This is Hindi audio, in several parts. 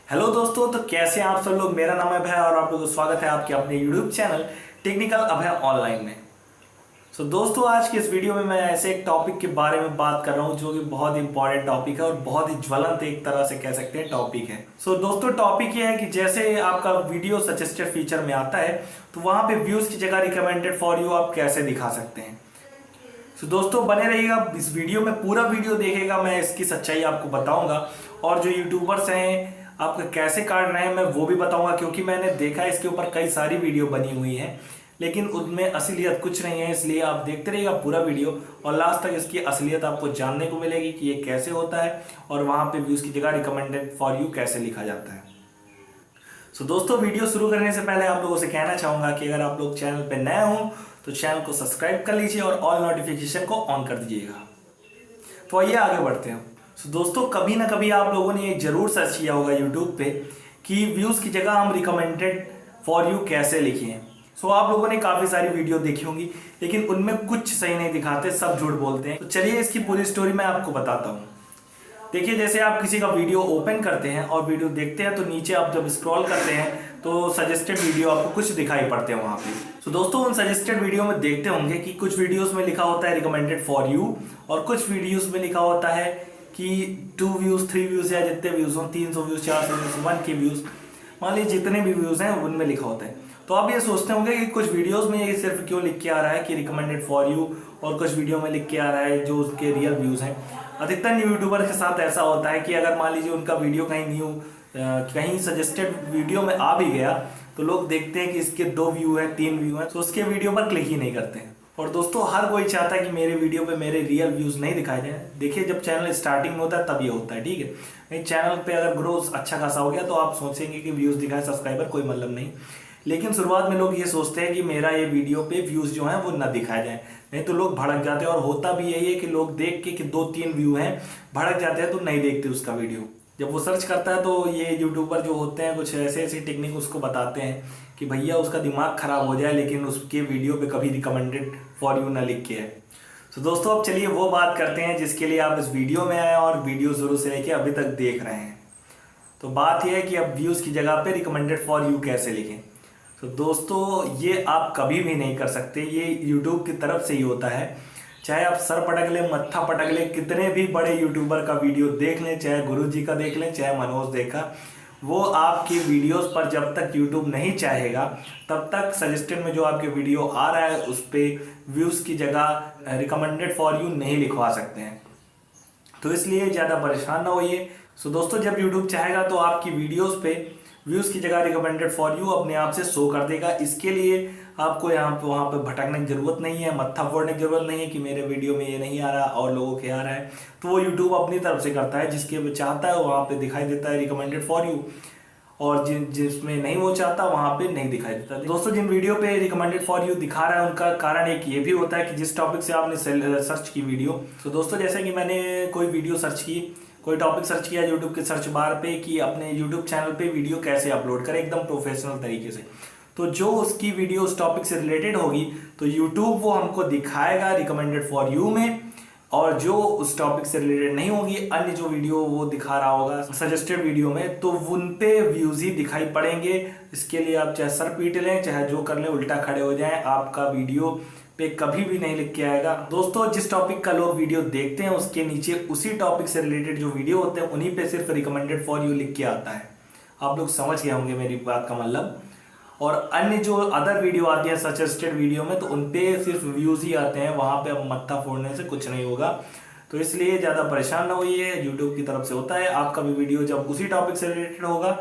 हेलो दोस्तों, तो कैसे हैं आप सब लोग। मेरा नाम है अभय और आप लोगों को स्वागत है आपके अपने यूट्यूब चैनल टेक्निकल अभय ऑनलाइन में। दोस्तों, आज की इस वीडियो में मैं ऐसे एक टॉपिक के बारे में बात कर रहा हूं जो कि बहुत इंपॉर्टेंट टॉपिक है और बहुत ही ज्वलंत एक तरह से कह सकते हैं टॉपिक है। दोस्तों, टॉपिक ये है कि जैसे आपका वीडियो सजेस्टेड फीचर में आता है तो वहां पे व्यूज की जगह रिकमेंडेड फॉर यू आप कैसे दिखा सकते हैं। दोस्तों, बने रहिएगा इस वीडियो में, पूरा वीडियो देखिएगा, मैं इसकी सच्चाई आपको बताऊंगा और जो यूट्यूबर्स हैं आपका कैसे काट रहे हैं मैं वो भी बताऊंगा, क्योंकि मैंने देखा है इसके ऊपर कई सारी वीडियो बनी हुई हैं लेकिन उनमें असलियत कुछ नहीं है। इसलिए आप देखते रहिएगा पूरा वीडियो और लास्ट तक इसकी असलियत आपको जानने को मिलेगी कि ये कैसे होता है और वहां पे व्यूज की जगह रिकमेंडेड फॉर यू कैसे लिखा जाता है। दोस्तों, वीडियो शुरू करने से पहले आप लोगों से कहना चाहूंगा कि अगर आप लोग चैनल पर नए हो तो चैनल को सब्सक्राइब कर लीजिए और ऑल नोटिफिकेशन को ऑन कर दीजिएगा। तो आइए आगे बढ़ते हैं। दोस्तों, कभी ना कभी आप लोगों ने ये जरूर सर्च किया होगा यूट्यूब पे कि व्यूज की जगह हम रिकमेंडेड फॉर यू कैसे लिखें। आप लोगों ने काफी सारी वीडियो देखी होंगी लेकिन उनमें कुछ सही नहीं दिखाते, सब झूठ बोलते हैं। तो चलिए इसकी पूरी स्टोरी मैं आपको बताता हूँ। देखिए, जैसे आप किसी का वीडियो ओपन करते हैं और वीडियो देखते हैं तो नीचे आप जब स्क्रॉल करते हैं तो सजेस्टेड वीडियो आपको कुछ दिखाई पड़ते हैं वहां पे। दोस्तों, उन सजेस्टेड वीडियो में देखते होंगे कि कुछ वीडियोस में लिखा होता है रिकमेंडेड फॉर यू और कुछ वीडियोस में लिखा होता है कि 2 व्यूज 3 व्यूज या जितने व्यूज हो, 300 व्यूज 400 व्यूज 1K व्यूज, मान लीजिए जितने भी व्यूज हैं उनमें लिखा होता है। तो आप ये सोचते होंगे कि कुछ वीडियोस में ये सिर्फ क्यों लिख के आ रहा है कि रिकमेंडेड फॉर यू और कुछ वीडियो में लिख के आ रहा है जो उसके रियल व्यूज हैं। अधिकतर न्यू यूट्यूबर के साथ ऐसा होता है कि अगर मान लीजिए उनका वीडियो कहीं सजेस्टेड वीडियो में आ भी गया तो लोग देखते हैं कि इसके 2 व्यू हैं 3 व्यू हैं तो उसके वीडियो पर क्लिक ही नहीं करते हैं। और दोस्तों, हर कोई चाहता है कि मेरे वीडियो पे मेरे रियल व्यूज नहीं दिखाए जाए। देखिए, जब चैनल स्टार्टिंग में होता है तब ये होता है, ठीक है। नहीं, चैनल पे अगर ग्रोथ अच्छा खासा हो गया तो आप सोचेंगे कि व्यूज दिखाए, सब्सक्राइबर कोई मतलब नहीं। लेकिन शुरुआत में लोग ये सोचते हैं कि मेरा ये वीडियो पे व्यूज जो हैं वो न दिखाए जाए, नहीं तो लोग भड़क जाते हैं। और होता भी यही है कि लोग देख के कि 2-3 व्यू हैं भड़क जाते हैं तो नहीं देखते उसका वीडियो। जब वो सर्च करता है तो ये यूट्यूबर जो होते हैं कुछ ऐसे ऐसी टेक्निक उसको बताते हैं कि भैया उसका दिमाग खराब हो जाए लेकिन उसके वीडियो पे कभी रिकमेंडेड फॉर यू ना लिख के है। दोस्तों, अब चलिए वो बात करते हैं जिसके लिए आप इस वीडियो में आए और वीडियो शुरू से लेके अभी तक देख रहे हैं। तो बात यह है कि अब व्यूज की जगह पे रिकमेंडेड फॉर यू कैसे लिखें। दोस्तों, ये आप कभी भी नहीं कर सकते, ये यूट्यूब की तरफ से ही होता है। चाहे आप सर पटक लें, मत्था पटक लें, कितने भी बड़े यूट्यूबर का वीडियो देख लें, चाहे गुरुजी का देख लें, चाहे मनोज देखा, वो आपकी वीडियोस पर जब तक यूट्यूब नहीं चाहेगा तब तक सजेस्टेड में जो आपके वीडियो आ रहा है उस पर व्यूज की जगह रिकमेंडेड फॉर यू नहीं लिखवा सकते हैं। तो इसलिए ज़्यादा परेशान ना होइए। दोस्तों, जब यूट्यूब चाहेगा तो आपकी वीडियोस पे व्यूज की जगह रिकमेंडेड फॉर यू अपने आप से शो कर देगा। इसके लिए आपको यहाँ पे वहाँ पे भटकने की जरूरत नहीं है, मत्था फोड़ने की जरूरत नहीं है कि मेरे वीडियो में ये नहीं आ रहा और लोगों के आ रहा है। तो वो यूट्यूब अपनी तरफ से करता है, जिसके वो चाहता है वहाँ पे दिखाई देता है रिकमेंडेड फॉर यू और जिसमें नहीं वो चाहता वहाँ पे नहीं दिखाई देता। दोस्तों, जिन वीडियो पे रिकमेंडेड फॉर यू दिखा रहा है उनका कारण एक ये भी होता है कि जिस टॉपिक से आपने सर्च की वीडियो। दोस्तों, जैसे कि मैंने कोई वीडियो सर्च की, कोई टॉपिक सर्च किया यूट्यूब के सर्च बार पे कि अपने यूट्यूब चैनल पे वीडियो कैसे अपलोड करें एकदम प्रोफेशनल तरीके से, तो जो उसकी वीडियो उस टॉपिक से रिलेटेड होगी तो यूट्यूब वो हमको दिखाएगा रिकमेंडेड फॉर यू में, और जो उस टॉपिक से रिलेटेड नहीं होगी, अन्य जो वीडियो वो दिखा रहा होगा सजेस्टेड वीडियो में, तो उन पे व्यूज ही दिखाई पड़ेंगे। इसके लिए आप चाहे सर पीट लें, चाहे जो कर लें, उल्टा खड़े हो जाएं, आपका वीडियो पे कभी भी नहीं लिख के आएगा। दोस्तों, जिस टॉपिक का लोग वीडियो देखते हैं उसके नीचे उसी टॉपिक से रिलेटेड जो वीडियो होते हैं उन्हीं पे सिर्फ रिकमेंडेड फॉर यू लिख के आता है। आप लोग समझ गए होंगे मेरी बात का मतलब। और अन्य जो अदर वीडियो आती है सजेस्टेड वीडियो में तो उनपे सिर्फ व्यूज ही आते हैं, वहां पे अब मत्था फोड़ने से कुछ नहीं होगा। तो इसलिए ज़्यादा परेशान ना होइए, यूट्यूब की तरफ से होता है। आपका भी वीडियो जब उसी टॉपिक से रिलेटेड होगा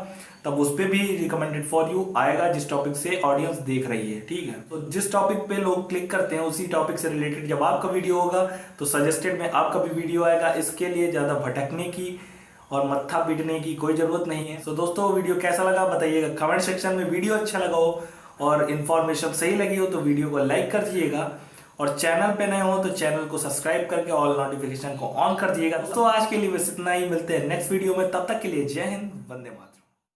तब उस पर भी रिकमेंडेड फॉर यू आएगा जिस टॉपिक से ऑडियंस देख रही है, ठीक है। तो जिस टॉपिक पे लोग क्लिक करते हैं उसी टॉपिक से रिलेटेड जब आपका वीडियो होगा तो सजेस्टेड में आपका भी वीडियो आएगा। इसके लिए ज़्यादा भटकने की और मत्था पीटने की कोई ज़रूरत नहीं है। दोस्तों, वीडियो कैसा लगा बताइएगा कमेंट सेक्शन में। वीडियो अच्छा लगा हो और इन्फॉर्मेशन सही लगी हो तो वीडियो को लाइक कर दीजिएगा और चैनल पे नए हो तो चैनल को सब्सक्राइब करके ऑल नोटिफिकेशन को ऑन कर दीजिएगा। दोस्तों, आज के लिए बस इतना ही, मिलते हैं नेक्स्ट वीडियो में। तब तक के लिए जय हिंद, वंदे मातरम।